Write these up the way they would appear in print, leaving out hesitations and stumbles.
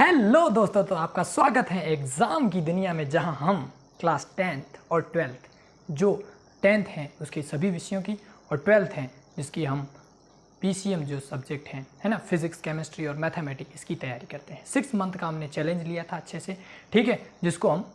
Hello दोस्तों, तो आपका स्वागत है एग्ज़ाम की दुनिया में, जहां हम क्लास 10th और 12th जो 10th हैं उसके सभी विषयों की और 12th हैं जिसकी हम पीसीएम जो सब्जेक्ट हैं है ना, फिजिक्स, केमिस्ट्री और मैथमेटिक्स, इसकी तैयारी करते हैं। 6 मंथ का हमने चैलेंज लिया था अच्छे से, ठीक है, जिसको हम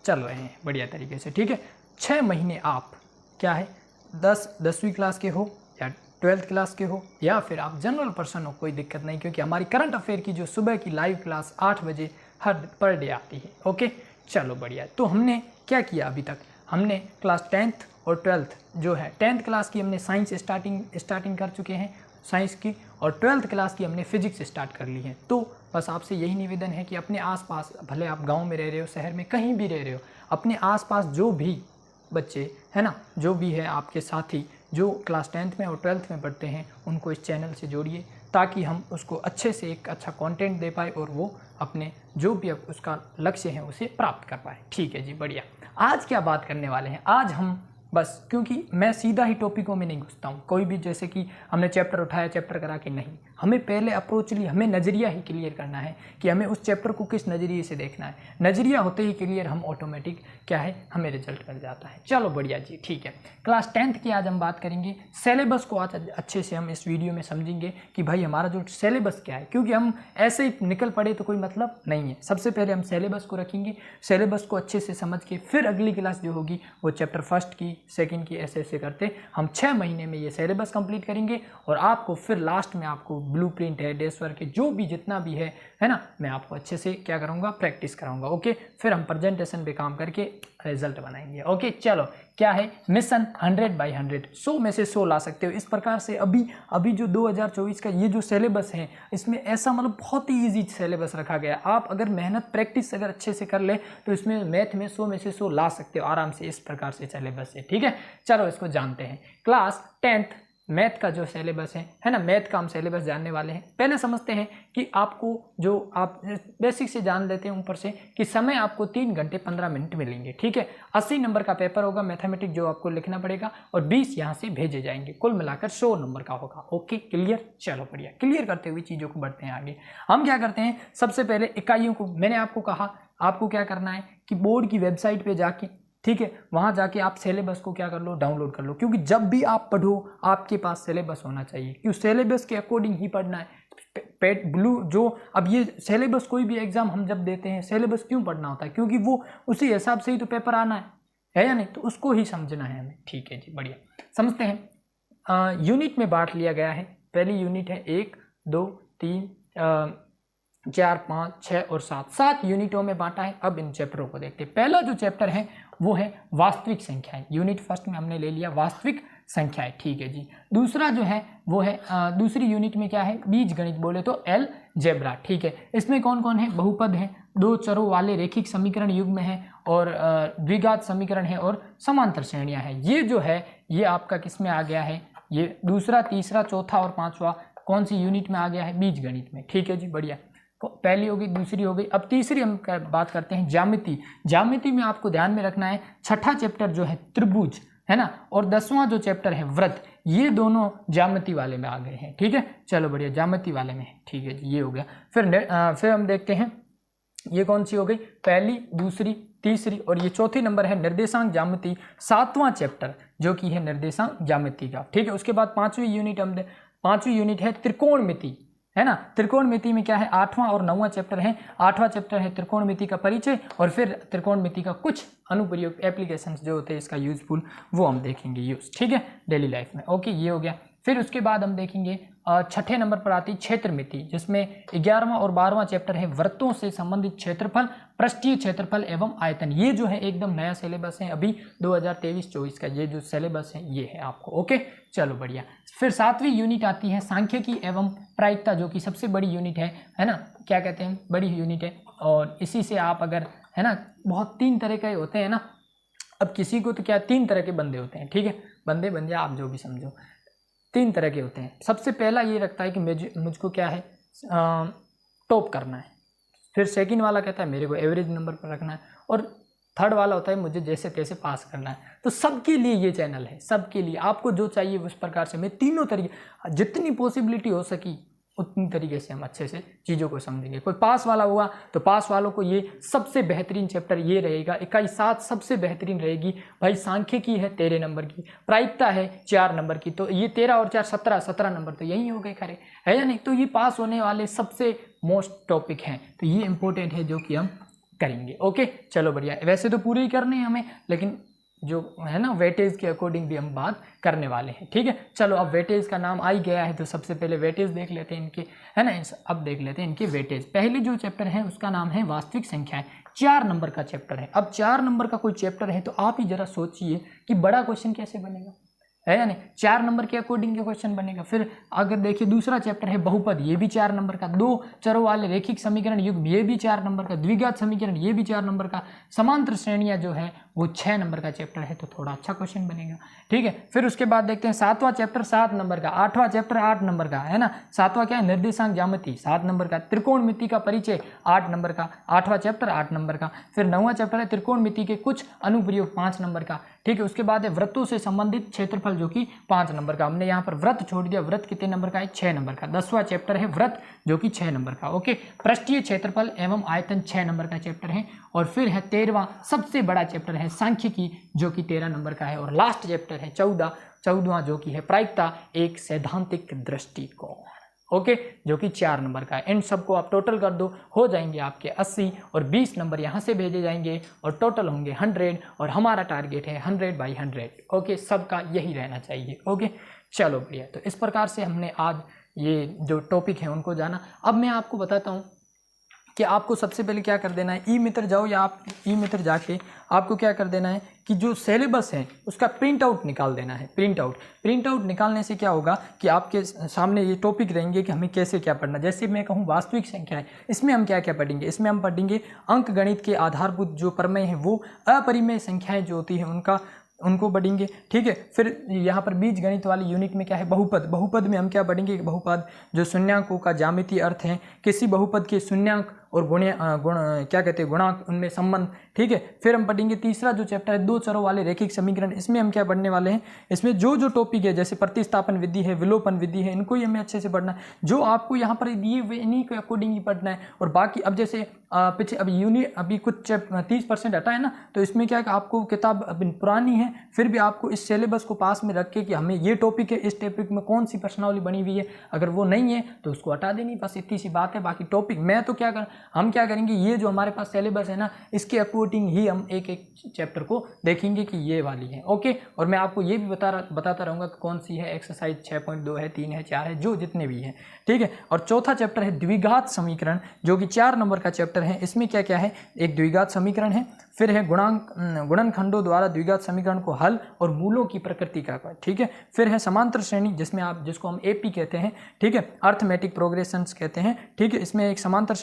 चल रहे हैं बढ़िया तरीके से, ठीक है। 6 महीने आप क्या है 10वीं क्लास के हो या 12th क्लास के हो या फिर आप जनरल पर्सन हो, कोई दिक्कत नहीं, क्योंकि हमारी करंट अफेयर की जो सुबह की लाइव क्लास 8 बजे हर पर डे आती है। ओके, चलो बढ़िया। तो हमने क्या किया अभी तक, हमने क्लास 10th और 12th जो है 10th क्लास की हमने साइंस स्टार्टिंग कर चुके हैं साइंस की, और 12th क्लास की हमने फिजिक्स स्टार्ट कर ली है। तो बस आपसे यही निवेदन है कि अपने आसपास, भले आप गांव में रह रहे हो, शहर में, कहीं भी रह रहे हो, अपने आसपास जो भी बच्चे है ना, जो भी है आपके साथी जो क्लास 10th में और 12th में पढ़ते हैं, उनको इस चैनल से जोड़िए ताकि हम उसको अच्छे से एक अच्छा कंटेंट दे पाए और वो अपने जो भी उसका लक्ष्य है उसे प्राप्त कर पाए। ठीक है जी, बढ़िया। आज क्या बात करने वाले हैं, आज हम बस, क्योंकि मैं सीधा ही टॉपिकों में नहीं घुसता हूँ, कोई भी जैसे कि हमने चैप्टर उठाया चैप्टर करा के नहीं, हमें पहले अप्रोचली हमें नज़रिया ही क्लियर करना है कि हमें उस चैप्टर को किस नज़रिए से देखना है। नज़रिया होते ही क्लियर, हम ऑटोमेटिक क्या है, हमें रिजल्ट मिल जाता है। चलो बढ़िया जी, ठीक है। क्लास 10th की आज हम बात करेंगे। सिलेबस को आज अच्छे से हम इस वीडियो में समझेंगे कि भाई हमारा जो सिलेबस क्या है, क्योंकि हम ऐसे ही निकल पड़े तो कोई मतलब नहीं है। सबसे पहले हम सिलेबस को रखेंगे, सिलेबस को अच्छे से समझ के फिर अगली क्लास जो होगी वो चैप्टर फर्स्ट की, सेकंड की, ऐसे ऐसे करते हम 6 महीने में ये सिलेबस कंप्लीट करेंगे। और आपको फिर लास्ट में आपको ब्लूप्रिंट है, डेस्क वर्क है, जो भी जितना भी है ना, मैं आपको अच्छे से क्या करूँगा, प्रैक्टिस कराऊंगा। ओके, फिर हम प्रेजेंटेशन पे काम करके रिजल्ट बनाएंगे। ओके, चलो क्या है मिशन 100/100, 100 में से 100 ला सकते हो। इस प्रकार से अभी जो 2024 का ये जो सिलेबस है, इसमें ऐसा मतलब बहुत ही ईजी सिलेबस रखा गया। आप अगर मेहनत प्रैक्टिस अगर अच्छे से कर ले तो इसमें मैथ में 100 में से 100 ला सकते हो आराम से। इस प्रकार से सिलेबस है, ठीक है। चलो इसको जानते हैं। क्लास 10th मैथ का जो सिलेबस है ना, मैथ का हम सिलेबस जानने वाले हैं। पहले समझते हैं कि आपको जो आप बेसिक से जान लेते हैं ऊपर से कि समय आपको 3 घंटे 15 मिनट मिलेंगे, ठीक है। 80 नंबर का पेपर होगा मैथमेटिक्स जो आपको लिखना पड़ेगा और 20 यहाँ से भेजे जाएंगे, कुल मिलाकर 100 नंबर का होगा। Okay, clear. चलो बढ़िया, क्लियर करते हुए चीज़ों को बढ़ते हैं आगे। हम क्या करते हैं, सबसे पहले इकाइयों को, मैंने आपको कहा आपको क्या करना है कि बोर्ड की वेबसाइट पर जाके, ठीक है, वहाँ जाके आप सिलेबस को क्या कर लो, डाउनलोड कर लो, क्योंकि जब भी आप पढ़ो आपके पास सिलेबस होना चाहिए, क्योंकि सिलेबस के अकॉर्डिंग ही पढ़ना है। पेट ब्लू जो अब ये सिलेबस, कोई भी एग्जाम हम जब देते हैं सिलेबस क्यों पढ़ना होता है, क्योंकि वो उसी हिसाब से ही तो पेपर आना है या नहीं, तो उसको ही समझना है हमें। ठीक है जी, बढ़िया। समझते हैं। यूनिट में बांट लिया गया है। पहली यूनिट है 1, 2, 3, 4, 5, 6 और 7 यूनिटों में बांटा है। अब इन चैप्टरों को देखते हैं। पहला जो चैप्टर है वो है वास्तविक संख्याएं। यूनिट फर्स्ट में हमने ले लिया वास्तविक संख्याएं, ठीक है जी। दूसरा जो है वो है दूसरी यूनिट में क्या है, बीज गणित बोले तो अलजेब्रा, ठीक है। इसमें कौन कौन है, बहुपद है, 2 चरों वाले रेखिक समीकरण युग्म है और द्विघात समीकरण है और समांतर श्रेणियां हैं। ये जो है ये आपका किस में आ गया है, ये दूसरा, तीसरा, चौथा और 5वां कौन सी यूनिट में आ गया है, बीज गणित में, ठीक है जी, बढ़िया। पहली हो गई, दूसरी हो गई। अब तीसरी हम बात करते हैं ज्यामिति। ज्यामिति में आपको ध्यान में रखना है 6ठा चैप्टर जो है त्रिभुज है ना, और 10वां जो चैप्टर है वृत्त, ये दोनों ज्यामिति वाले में आ गए हैं, ठीक है। चलो बढ़िया, ज्यामिति वाले में है, ठीक है जी, ये हो गया। फिर हम देखते हैं ये कौन सी हो गई, पहली, दूसरी, तीसरी और ये चौथी नंबर है निर्देशांक ज्यामिति, 7वां चैप्टर जो कि है निर्देशांक ज्यामिति का, ठीक है। उसके बाद 5वीं यूनिट है त्रिकोणमिति, है ना। त्रिकोणमिति में क्या है, 8वां और 9वां चैप्टर है। 8वां चैप्टर है त्रिकोणमिति का परिचय और फिर त्रिकोणमिति का कुछ अनुप्रयोग एप्लीकेशंस जो होते हैं इसका यूजफुल, वो हम देखेंगे यूज, ठीक है, डेली लाइफ में। ओके, ये हो गया। फिर उसके बाद हम देखेंगे 6ठे नंबर पर आती क्षेत्रमिति, जिसमें 11वां और 12वां चैप्टर है वृत्तों से संबंधित क्षेत्रफल, पृष्ठीय क्षेत्रफल एवं आयतन। ये जो है एकदम नया सिलेबस है अभी 2023-24 का, ये जो सिलेबस है ये है आपको। ओके, चलो बढ़िया। फिर 7वीं यूनिट आती है सांख्यिकी एवं प्रायिकता, जो कि सबसे बड़ी यूनिट है ना, क्या कहते हैं, बड़ी यूनिट है। और इसी से आप अगर है ना, बहुत 3 तरह के होते हैं ना, अब किसी को तो क्या 3 तरह के बंदे होते हैं, ठीक है, बंदे बन जाए आप जो भी समझो, 3 तरह के होते हैं। सबसे पहला ये रखता है कि मुझको क्या है, टॉप करना है। फिर सेकंड वाला कहता है मेरे को एवरेज नंबर पर रखना है, और थर्ड वाला होता है मुझे जैसे तैसे पास करना है। तो सबके लिए ये चैनल है, सबके लिए आपको जो चाहिए उस प्रकार से मैं तीनों तरीके, जितनी पॉसिबिलिटी हो सकी उतनी तरीके से हम अच्छे से चीज़ों को समझेंगे। कोई पास वाला हुआ तो पास वालों को ये सबसे बेहतरीन चैप्टर ये रहेगा। इकाई 7 सबसे बेहतरीन रहेगी भाई। सांख्यिकी है 13 नंबर की, प्रायिकता है 4 नंबर की, तो ये 13 और 4 17 नंबर तो यही हो गए खरे, है या नहीं। तो ये पास होने वाले सबसे मोस्ट टॉपिक हैं, तो ये इंपॉर्टेंट है जो कि हम करेंगे। ओके चलो बढ़िया। वैसे तो पूरे ही करने हैं हमें, लेकिन जो है ना वेटेज के अकॉर्डिंग भी हम बात करने वाले हैं, ठीक है। चलो अब वेटेज का नाम आ ही गया है तो सबसे पहले वेटेज देख लेते हैं इनके, है ना। अब देख लेते हैं इनके वेटेज। पहले जो चैप्टर है उसका नाम है वास्तविक संख्याएं, 4 नंबर का चैप्टर है। अब 4 नंबर का कोई चैप्टर है तो आप ही जरा सोचिए कि बड़ा क्वेश्चन कैसे बनेगा, है या नहीं। 4 नंबर के अकॉर्डिंग क्वेश्चन बनेगा। फिर अगर देखिए दूसरा चैप्टर है बहुपद, ये भी 4 नंबर का। 2 चरों वाले रैखिक समीकरण युग्म, ये भी 4 नंबर का। द्विघात समीकरण, ये भी 4 नंबर का। समांतर श्रेणियां जो है वो 6 नंबर का चैप्टर है, तो थोड़ा अच्छा क्वेश्चन बनेगा, ठीक है। फिर उसके बाद देखते हैं 7वां चैप्टर 7 नंबर का, 8वां चैप्टर 8 नंबर का, है ना। 7वां क्या है, निर्देशांक ज्यामिति 7 नंबर का। त्रिकोणमिति का परिचय 8 नंबर का, 8वां चैप्टर 8 नंबर का। फिर 9वां चैप्टर है त्रिकोणमिति के कुछ अनुप्रयोग 5 नंबर का, ठीक है। उसके बाद है वृत्तों से संबंधित क्षेत्रफल जो कि 5 नंबर का। हमने यहाँ पर वृत्त छोड़ दिया, वृत्त कितने नंबर का है, 6 नंबर का। 10वां चैप्टर है वृत्त जो कि 6 नंबर का, ओके। पृष्ठीय क्षेत्रफल एवं आयतन 6 नंबर का चैप्टर है। और फिर है 13वां सबसे बड़ा चैप्टर है सांख्यिकी जो कि 13 नंबर का है। और लास्ट चैप्टर है 14वां जो कि है प्रायिकता, एक सैद्धांतिक दृष्टिकोण, ओके, जो कि 4 नंबर का है। इन सबको आप टोटल कर दो, हो जाएंगे आपके 80 और 20 नंबर यहाँ से भेजे जाएंगे और टोटल होंगे 100 और हमारा टारगेट है 100/100, ओके। सबका यही रहना चाहिए, ओके। चलो बढ़िया। तो इस प्रकार से हमने आज ये जो टॉपिक है उनको जाना। अब मैं आपको बताता हूँ कि आपको सबसे पहले क्या कर देना है, ई मित्र जाओ या आप ई मित्र जाके आपको क्या कर देना है कि जो सिलेबस है उसका प्रिंट आउट निकाल देना है। प्रिंट आउट निकालने से क्या होगा कि आपके सामने ये टॉपिक रहेंगे कि हमें कैसे क्या पढ़ना। जैसे मैं कहूँ वास्तविक संख्या है, इसमें हम क्या क्या पढ़ेंगे, इसमें हम पढ़ेंगे अंक गणित के आधारभूत जो प्रमेय हैं, वो अपरिमेय संख्याएं जो होती हैं उनको पढ़ेंगे, ठीक है। फिर यहाँ पर बीज गणित वाली यूनिट में क्या है, बहुपद में हम क्या पढ़ेंगे, बहुपद जो शून्याकों का ज्यामितीय अर्थ है, किसी बहुपद के शून्याक और क्या कहते हैं गुणांक, उनमें संबंध, ठीक है। फिर हम पढ़ेंगे तीसरा जो चैप्टर है 2 चरों वाले रैखिक समीकरण। इसमें हम क्या पढ़ने वाले हैं, इसमें जो टॉपिक है जैसे प्रतिस्थापन विधि है, विलोपन विधि है, इनको ही हमें अच्छे से पढ़ना है। जो आपको यहाँ पर दिए हुए इन्हीं के अकॉर्डिंग ही पढ़ना है। और बाकी अब जैसे पीछे अभी कुछ 30% हटा है ना, तो इसमें क्या है कि आपको किताब अभी पुरानी है फिर भी आपको इस सिलेबस को पास में रख के कि हमें ये टॉपिक है, इस टॉपिक में कौन सी प्रश्नावली बनी हुई है, अगर वो नहीं है तो उसको हटा देनी, बस इतनी सी बात है। बाकी टॉपिक मैं तो हम क्या करेंगे, ये जो हमारे पास सिलेबस है ना, इसके अकॉर्डिंग ही हम एक चैप्टर को देखेंगे कि ये वाली है, ओके। और मैं आपको ये भी बताता रहूँगा कि कौन सी है, एक्सरसाइज 6.2 है, 3 है, 4 है, जो जितने भी हैं, ठीक है। और चौथा चैप्टर है द्विघात समीकरण जो कि 4 नंबर का चैप्टर है। इसमें क्या क्या है, एक द्विघात समीकरण है, फिर है गुणनखंडों द्वारा द्विघात समीकरण को हल और मूलों की प्रकृति का, ठीक है। फिर है समांतर श्रेणी जिसको हम एपी कहते हैं, ठीक है, अर्थमेटिक प्रोग्रेशंस कहते हैं, ठीक है। इसमें एक समांतर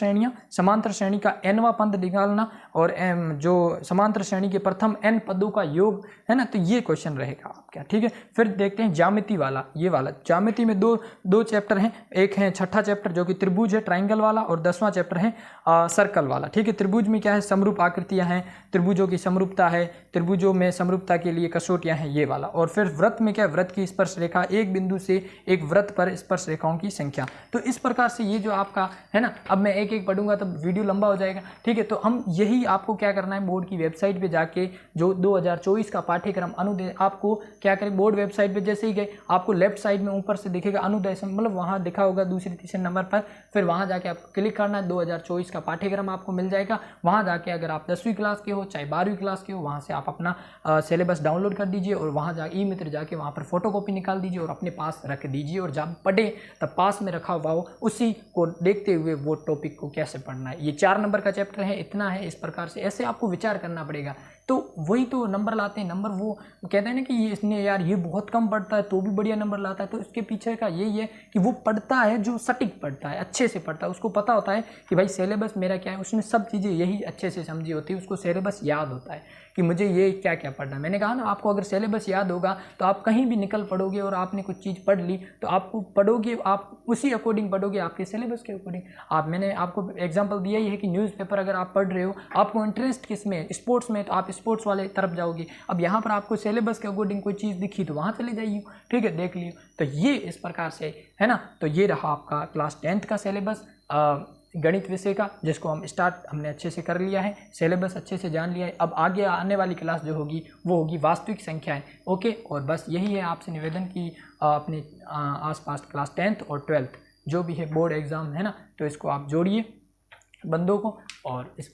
श्रेणी का nवां पद निकालना और जो समांतर श्रेणी के प्रथम n पदों का योग है ना, तो ये क्वेश्चन रहेगा आपका, ठीक है। फिर देखते हैं ज्यामिति वाला, ये वाला ज्यामिति में दो चैप्टर हैं। एक है 6ठा चैप्टर जो कि त्रिभुज है, ट्राइंगल वाला, और 10वां चैप्टर है सर्कल वाला, ठीक है। त्रिभुज में क्या है, समरूप आकृतियां हैं, त्रिभुजों की समरूपता है, त्रिभुजों में समरूपता के लिए कसौटियां हैं, ये वाला। और फिर वृत्त में क्या है, वृत्त की स्पर्श रेखा, एक बिंदु से एक वृत्त पर स्पर्श रेखाओं की संख्या। तो इस प्रकार से ये जो आपका है ना, अब मैं एक एक पढ़ूंगा तो वीडियो लंबा हो जाएगा, ठीक है। तो हम यही आपको क्या करना है, बोर्ड की वेबसाइट पे जाके जो 2024 का पाठ्यक्रम अनुदेश, आपको क्या करें, बोर्ड वेबसाइट पे जैसे ही गए आपको लेफ्ट साइड में ऊपर से दिखेगा अनुदेश, मतलब वहाँ लिखा होगा दूसरे तीसरे नंबर पर, फिर वहाँ जाके आपको क्लिक करना है, 2024 का पाठ्यक्रम आपको मिल जाएगा। वहाँ जाके अगर आप 10वीं क्लास के हो चाहे 12वीं क्लास के हो, वहाँ से आप अपना सिलेबस डाउनलोड कर दीजिए और वहाँ जा ई मित्र जाके वहाँ पर फोटोकॉपी निकाल दीजिए और अपने पास रख दीजिए। और जब पढ़े तब पास में रखा हुआ हो, उसी को देखते हुए वो टॉपिक को कैसे पढ़ना है। ये 4 नंबर का चैप्टर है, इतना है, इस प्रकार से ऐसे आपको विचार करना पड़ेगा। तो वही तो नंबर लाते हैं, नंबर वो कहते हैं ना कि ये इसने यार ये बहुत कम पढ़ता है तो भी बढ़िया नंबर लाता है। तो इसके पीछे का यही है कि वो पढ़ता है जो सटीक पढ़ता है, अच्छे से पढ़ता है, उसको पता होता है कि भाई सिलेबस मेरा क्या है, उसने सब चीज़ें यही अच्छे से समझी होती है, उसको सिलेबस याद होता है कि मुझे ये क्या क्या पढ़ना है। मैंने कहा ना, आपको अगर सिलेबस याद होगा तो आप कहीं भी निकल पढ़ोगे और आपने कुछ चीज़ पढ़ ली तो आपको पढ़ोगे, आप उसी अकॉर्डिंग पढ़ोगे, आपके सिलेबस के अकॉर्डिंग। मैंने आपको एग्जांपल दिया ही है कि न्यूज़पेपर अगर आप पढ़ रहे हो, आपको इंटरेस्ट किस में, स्पोर्ट्स में, तो आप स्पोर्ट्स वाले तरफ जाओगे। अब यहाँ पर आपको सिलेबस के अकॉर्डिंग कोई चीज़ दिखी तो वहाँ चले जाइए, ठीक है, देख लियो। तो ये इस प्रकार से है ना। तो ये रहा आपका क्लास 10th का सिलेबस गणित विषय का, जिसको हमने अच्छे से कर लिया है, सिलेबस अच्छे से जान लिया है। अब आगे आने वाली क्लास जो होगी वो होगी वास्तविक संख्याएं। ओके, और बस यही है आपसे निवेदन की अपने आसपास क्लास 10th और 12th जो भी है बोर्ड एग्ज़ाम है ना, तो इसको आप जोड़िए बंदों को और इस